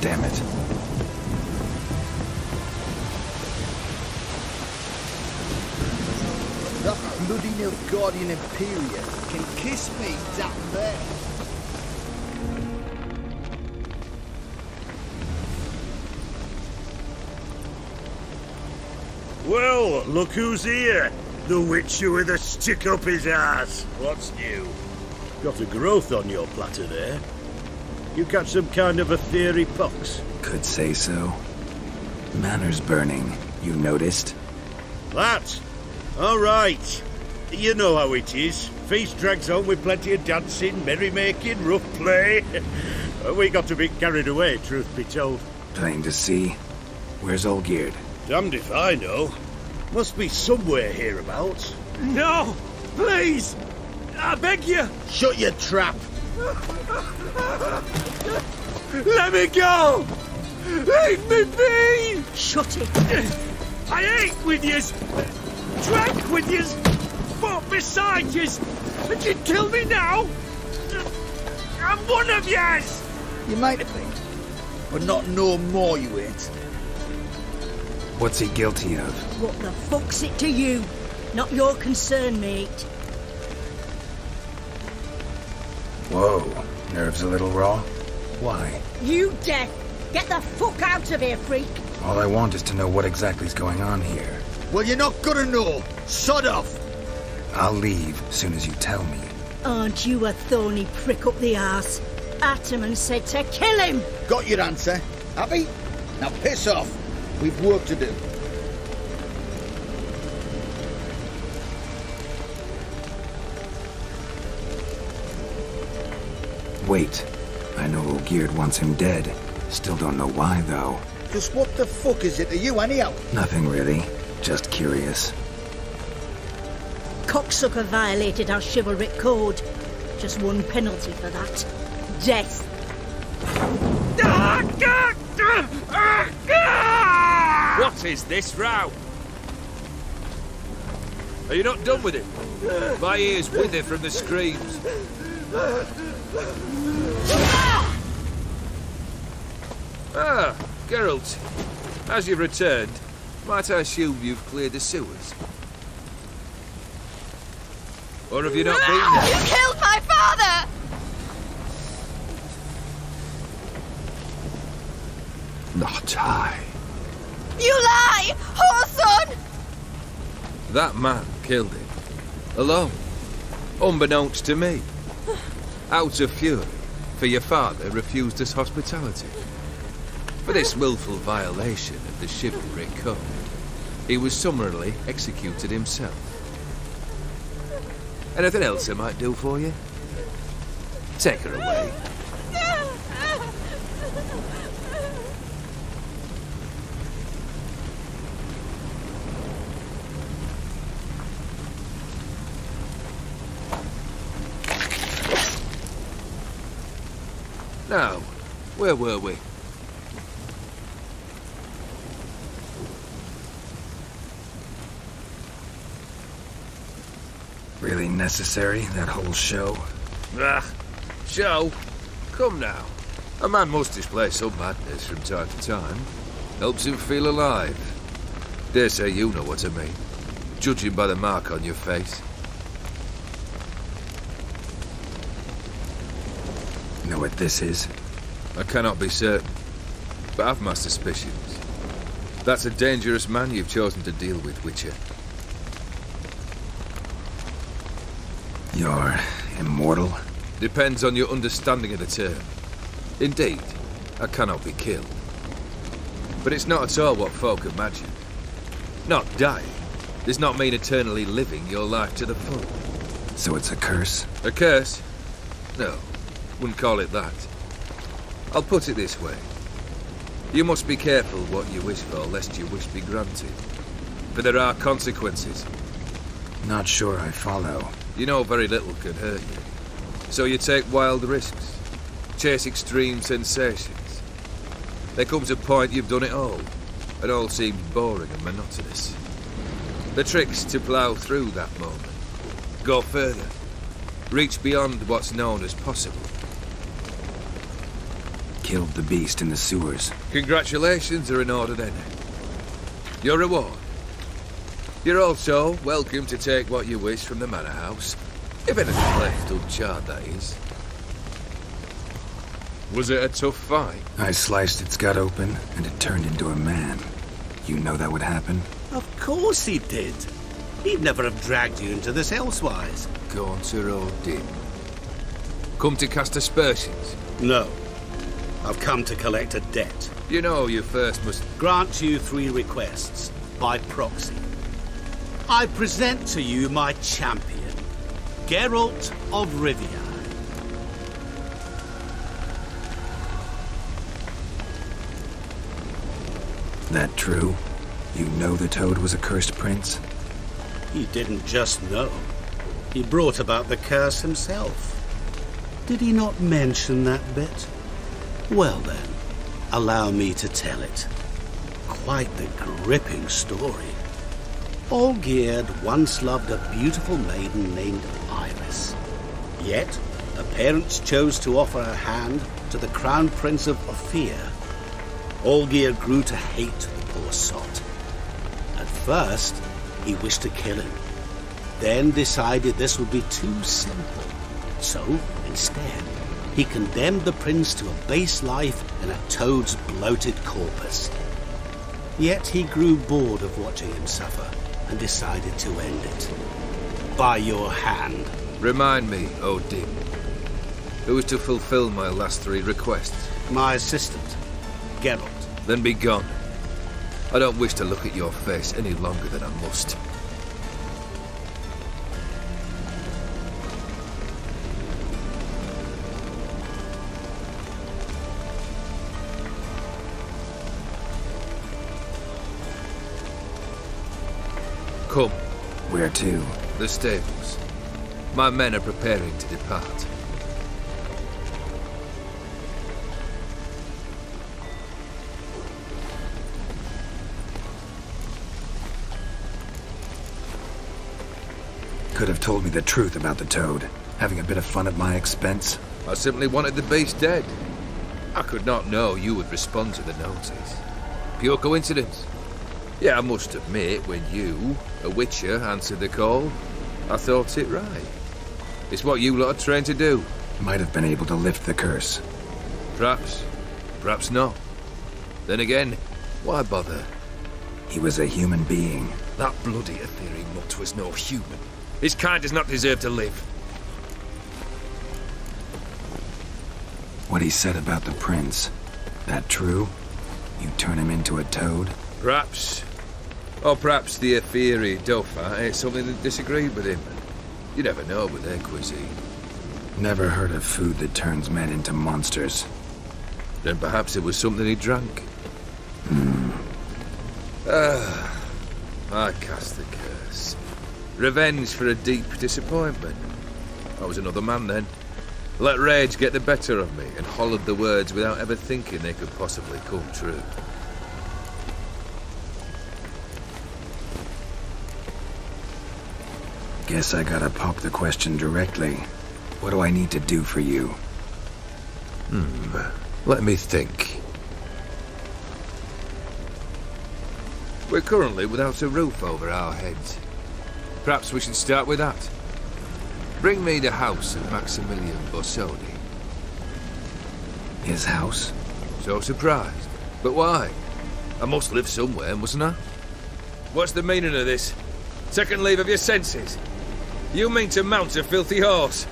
damn it. That bloody Nilfgaardian Imperium can kiss me down there. Well, look who's here. The witcher with a stick up his ass. What's new? Got a growth on your platter there. You catch some kind of Ofieri pox? Could say so. Manor's burning, you noticed? That? All right. You know how it is. Feast drags on with plenty of dancing, merrymaking, rough play. We got a bit carried away, truth be told. Plain to see. Where's Olgierd? Damned if I know. Must be somewhere hereabouts. No! Please! I beg you! Shut your trap! Let me go! Leave me be! Shut it! I ate with yous! Drank with yous! Fought beside yous! And you kill me now? I'm one of yous! You might have been, but not no more you ain't. What's he guilty of? What the fuck's it to you? Not your concern, mate. Whoa, nerves a little raw? Why? You deaf! Get the fuck out of here, freak! All I want is to know what exactly is going on here. Well, you're not gonna know. Sod off! I'll leave as soon as you tell me. Aren't you a thorny prick up the arse? Ataman said to kill him! Got your answer. Happy? Now piss off. We've work to do. Wait. I know Olgierd wants him dead. Still don't know why, though. Just what the fuck is it to you, anyhow? Nothing really. Just curious. Cocksucker violated our chivalric code. Just one penalty for that. Death. What is this row? Are you not done with it? My ears wither from the screams. Ah, Geralt. As you've returned, might I assume you've cleared the sewers? Or have you not been there? You killed my father! Not I. You lie! Whoreson! That man killed him. Alone. Unbeknownst to me. Out of fury, for your father refused us hospitality. For this willful violation of the chivalry code, he was summarily executed himself. Anything else I might do for you? Take her away. Now, where were we? Really necessary, that whole show? Ah, show? Come now. A man must display some madness from time to time. Helps him feel alive. Dare say you know what I mean, judging by the mark on your face. Know what this is? I cannot be certain, but I've my suspicions. That's a dangerous man you've chosen to deal with, Witcher. You're immortal? Depends on your understanding of the term. Indeed, I cannot be killed. But it's not at all what folk imagine. Not dying does not mean eternally living your life to the full. So it's a curse? A curse? No, wouldn't call it that. I'll put it this way. You must be careful what you wish for, lest your wish be granted. For there are consequences. Not sure I follow. You know very little can hurt you. So you take wild risks. Chase extreme sensations. There comes a point you've done it all. It all seems boring and monotonous. The trick's to plough through that moment. Go further. Reach beyond what's known as possible. killed the beast in the sewers. Congratulations are in order then. Your reward. You're also welcome to take what you wish from the manor house. If anything left uncharred, that is. Was it a tough fight? I sliced its gut open, and it turned into a man. You know that would happen? Of course he did. He'd never have dragged you into this elsewise. Gaunter O'Dimm. Come to cast aspersions? No. I've come to collect a debt. You know you first must... Grant you 3 requests, by proxy. I present to you my champion, Geralt of Rivia. That true? You know the Toad was a cursed prince? He didn't just know. He brought about the curse himself. Did he not mention that bit? Well then, allow me to tell it. Quite the gripping story. Olgierd once loved a beautiful maiden named Iris. Yet, her parents chose to offer her hand to the Crown Prince of Ofier. Olgierd grew to hate the poor sot. At first, he wished to kill him, then decided this would be too simple. So, instead, he condemned the prince to a base life in a toad's bloated corpus. Yet he grew bored of watching him suffer and decided to end it. By your hand. Remind me, O'Dimm. Who is to fulfill my last 3 requests? My assistant, Geralt. Then be gone. I don't wish to look at your face any longer than I must. Come. Where to? The stables. My men are preparing to depart. Could have told me the truth about the Toad, having a bit of fun at my expense. I simply wanted the beast dead. I could not know you would respond to the notice. Pure coincidence. Yeah, I must admit, when you, a witcher, answered the call, I thought it right. It's what you lot are trained to do. Might have been able to lift the curse. Perhaps. Perhaps not. Then again, why bother? He was a human being. That bloody Ofieri mutt was no human. His kind does not deserve to live. What he said about the prince, that true? You turn him into a toad? Perhaps. Or perhaps the Ofieri Dauphin ate something that disagreed with him. You never know with their cuisine. Never heard of food that turns men into monsters. Then perhaps it was something he drank. I cast the curse. Revenge for a deep disappointment. I was another man then. Let rage get the better of me and hollered the words without ever thinking they could possibly come true. Guess I gotta pop the question directly. What do I need to do for you? Let me think. We're currently without a roof over our heads. Perhaps we should start with that. Bring me the house of Maximilian Borsodi. His house? So surprised. But why? I must live somewhere, mustn't I? What's the meaning of this? Second leave of your senses? You mean to mount a filthy horse?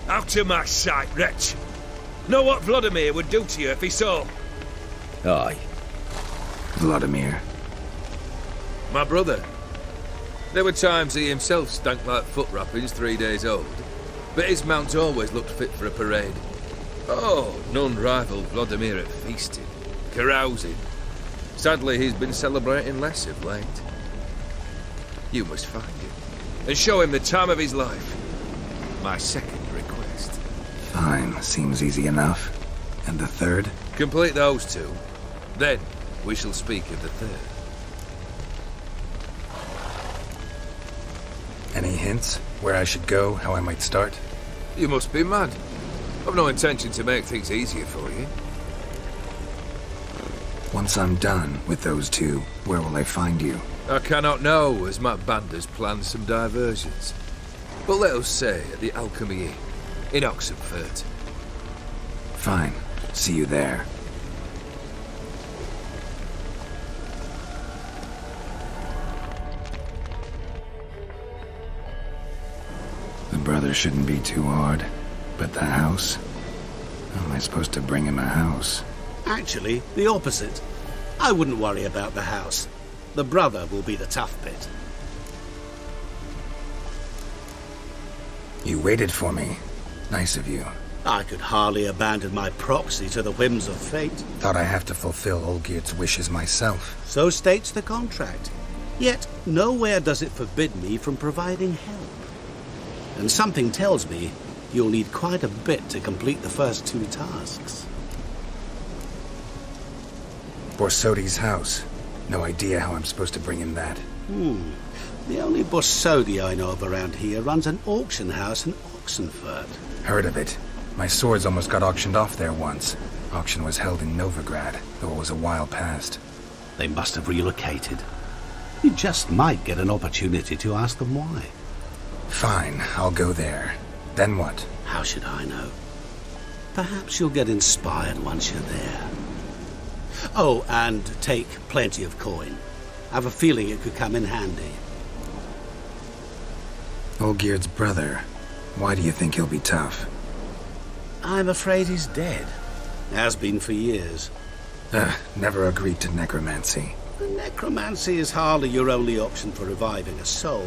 Out of my sight, wretch! Know what Vlodimir would do to you if he saw? Aye. Vlodimir. My brother. There were times he himself stank like foot wrappings 3 days old, but his mount always looked fit for a parade. Oh, none rival Vlodimir at feasting, carousing. Sadly, he's been celebrating less of late. You must find him, and show him the time of his life. My second request. Fine, seems easy enough. And the third? Complete those 2. Then, we shall speak of the third. Any hints? Where I should go? How I might start? You must be mad. I've no intention to make things easier for you. Once I'm done with those two, where will I find you? I cannot know, as my band has planned some diversions. But let us say at the Alchemy Inn, in Oxenfurt. Fine. See you there. The brother shouldn't be too hard. But the house? How am I supposed to bring him a house? Actually, the opposite. I wouldn't worry about the house. The brother will be the tough bit. You waited for me. Nice of you. I could hardly abandon my proxy to the whims of fate. Thought I have to fulfill Olgierd's wishes myself. So states the contract. Yet, nowhere does it forbid me from providing help. And something tells me you'll need quite a bit to complete the first two tasks. Borsodi's house. No idea how I'm supposed to bring him that. The only Borsodi I know of around here runs an auction house in Oxenfurt. Heard of it. My swords almost got auctioned off there once. Auction was held in Novigrad, though it was a while past. They must have relocated. You just might get an opportunity to ask them why. Fine, I'll go there. Then what? How should I know? Perhaps you'll get inspired once you're there. Oh, and take plenty of coin. I have a feeling it could come in handy. Olgierd's brother. Why do you think he'll be tough? I'm afraid he's dead. Has been for years. Never agreed to necromancy. Necromancy is hardly your only option for reviving a soul.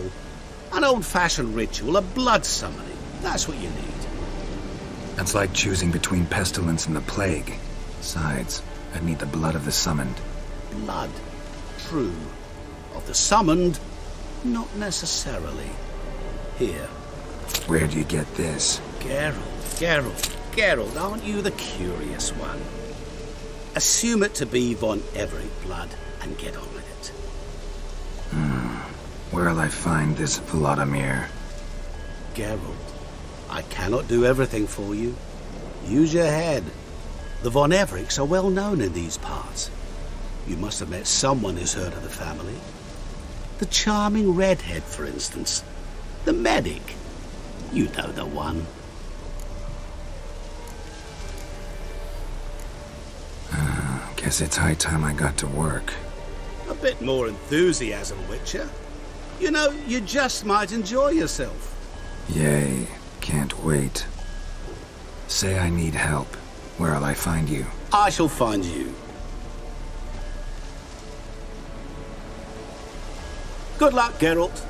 An old-fashioned ritual, a blood summoning. That's what you need. That's like choosing between pestilence and the plague. Besides, I'd need the blood of the summoned. Blood. True. Of the summoned, not necessarily. Here. Where do you get this? Geralt, aren't you the curious one? Assume it to be von Everec blood and get on with it. Where'll I find this Vlodimir? Geralt, I cannot do everything for you. Use your head. The von Everecs are well known in these parts. You must have met someone who's heard of the family. The charming redhead, for instance. The medic. You know the one. Guess it's high time I got to work. A bit more enthusiasm, Witcher. You know, you just might enjoy yourself. Yay. Can't wait. Say I need help. Where'll I find you? I shall find you. Good luck, Geralt.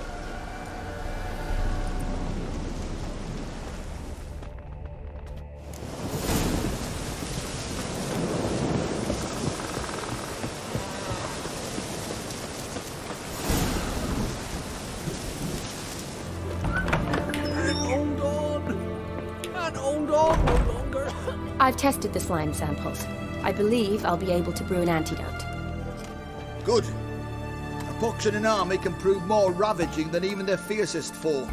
I've tested the slime samples. I believe I'll be able to brew an antidote. Good. A pox in an army can prove more ravaging than even their fiercest foe.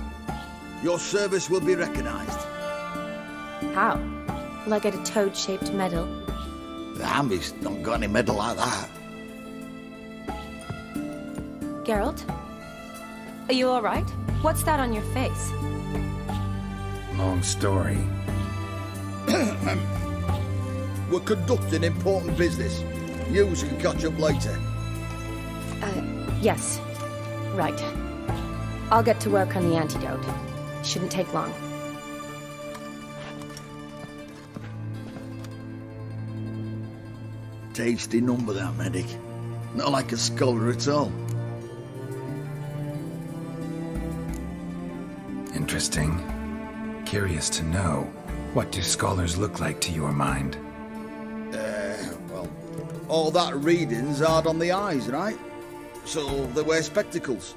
Your service will be recognized. How? Will I get a toad-shaped medal? The army's not got any medal like that. Geralt? Are you all right? What's that on your face? Long story. We're conducting important business. Yous can catch up later. Yes. Right. I'll get to work on the antidote. Shouldn't take long. Tasty number, that medic. Not like a scholar at all. Interesting. Curious to know, what do scholars look like to your mind? Well, all that reading's hard on the eyes, right? So they wear spectacles.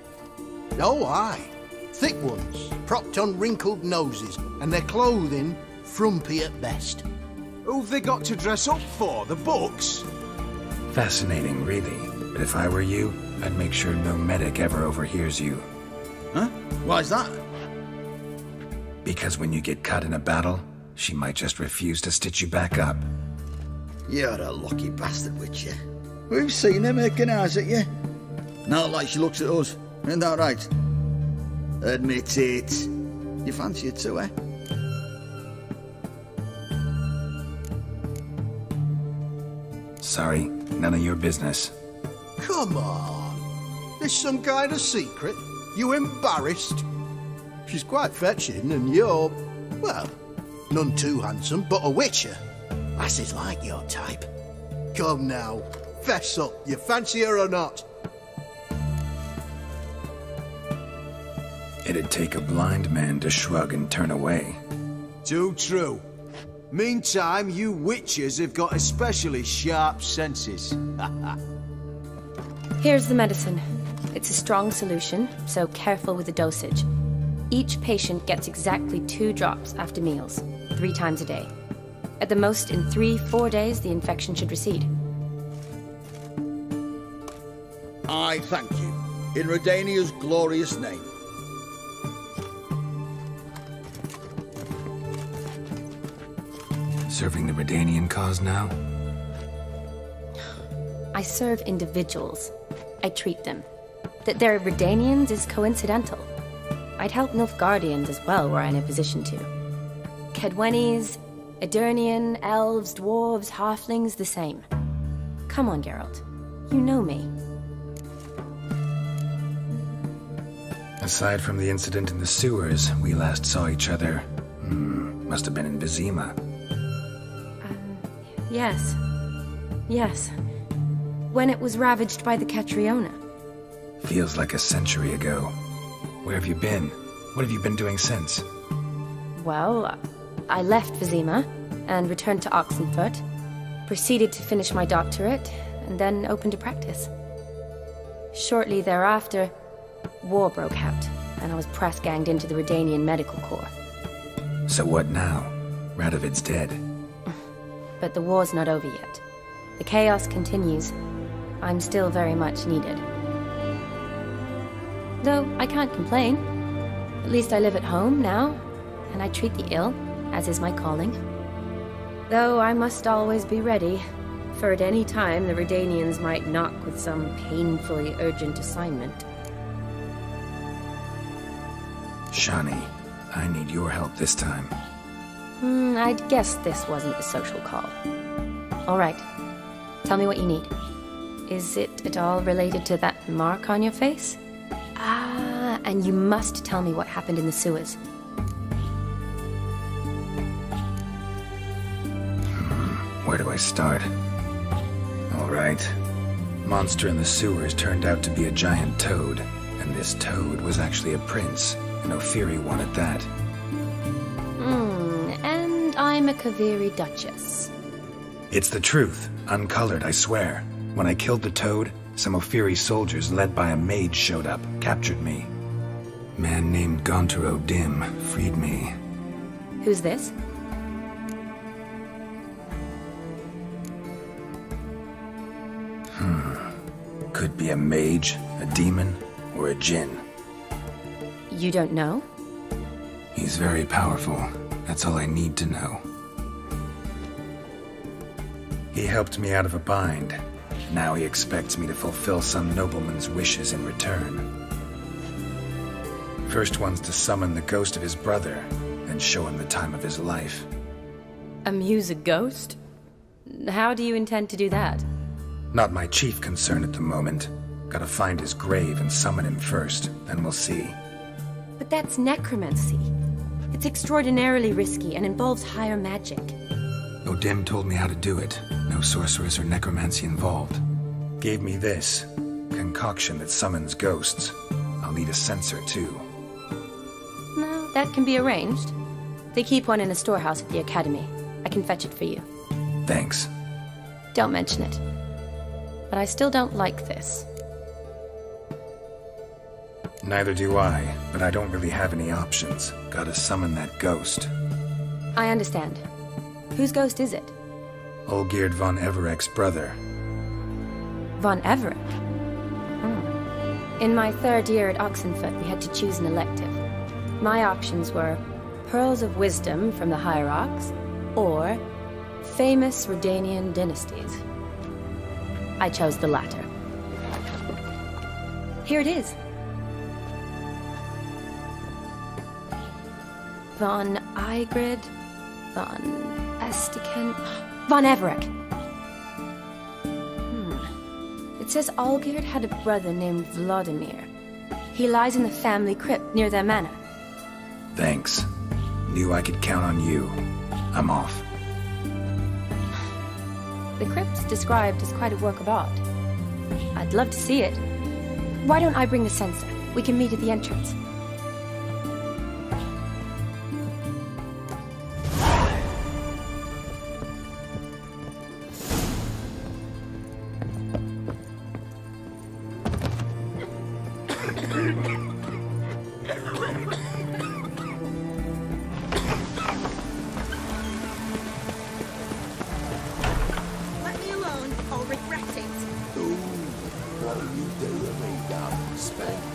Oh, aye. Thick ones, propped on wrinkled noses, and their clothing frumpy at best. Who've they got to dress up for? The books? Fascinating, really. But if I were you, I'd make sure no medic ever overhears you. Huh? Why's that? Because when you get cut in a battle, she might just refuse to stitch you back up. You're a lucky bastard, Witcher. We've seen her making eyes at you. Not like she looks at us. Isn't that right? Admit it. You fancy her too, eh? Sorry, none of your business. Come on. There's some kind of secret. You embarrassed? She's quite fetching, and you're, well, none too handsome, but a witcher. Lasses like your type. Come now, fess up. You fancy her or not? It'd take a blind man to shrug and turn away. Too true. Meantime, you witches have got especially sharp senses. Here's the medicine. It's a strong solution, so careful with the dosage. Each patient gets exactly 2 drops after meals, 3 times a day. At the most, in 3-4 days, the infection should recede. I thank you, in Redania's glorious name. Serving the Redanian cause now? I serve individuals. I treat them. That they're Redanians is coincidental. I'd help Nilfgaardians as well were I in a position to. Kedwenis, Edirnian, elves, dwarves, halflings, the same. Come on, Geralt. You know me. Aside from the incident in the sewers, we last saw each other... must have been in Vizima. Yes. Yes. When it was ravaged by the Catriona. Feels like a century ago. Where have you been? What have you been doing since? Well, I left Vizima and returned to Oxenfurt, proceeded to finish my doctorate, and then opened a practice. Shortly thereafter, war broke out, and I was press-ganged into the Redanian Medical Corps. So what now? Radovid's dead. But the war's not over yet. The chaos continues. I'm still very much needed. Though I can't complain. At least I live at home now, and I treat the ill, as is my calling. Though I must always be ready, for at any time the Redanians might knock with some painfully urgent assignment. Shani, I need your help this time. I'd guess this wasn't a social call. All right. Tell me what you need. Is it at all related to that mark on your face? Ah, and you must tell me what happened in the sewers. Where do I start? All right. Monster in the sewers turned out to be a giant toad, and this toad was actually a prince, and Ofieri wanted that. And I'm a Kaviri Duchess. It's the truth, uncolored, I swear. When I killed the toad, some Ofieri soldiers led by a mage showed up, captured me. Man named Gaunter O'Dimm freed me. Who's this? Could be a mage, a demon, or a djinn. You don't know? He's very powerful. That's all I need to know. He helped me out of a bind. Now he expects me to fulfill some nobleman's wishes in return. First one's to summon the ghost of his brother, and show him the time of his life. Amuse a ghost? How do you intend to do that? Not my chief concern at the moment. Gotta find his grave and summon him first, then we'll see. But that's necromancy. It's extraordinarily risky and involves higher magic. O'Dimm told me how to do it. No sorceress or necromancy involved. Gave me this concoction that summons ghosts. I'll need a censer too. No, that can be arranged. They keep one in a storehouse at the academy. I can fetch it for you. Thanks. Don't mention it. But I still don't like this. Neither do I, but I don't really have any options. Gotta summon that ghost. I understand. Whose ghost is it? Olgierd von Everec's brother. Von Everec? In my third year at Oxenfurt, we had to choose an elective. My options were Pearls of Wisdom from the Hierarchs, or famous Redanian dynasties. I chose the latter. Here it is. Von Igrid, von Estiken, von Everec. It says Olgierd had a brother named Vlodimir. He lies in the family crypt near their manor. Thanks. Knew I could count on you. I'm off. The crypt's described as quite a work of art. I'd love to see it. Why don't I bring the censer? We can meet at the entrance. Let me alone, I'll regret it. What are you doing me, dumb spank?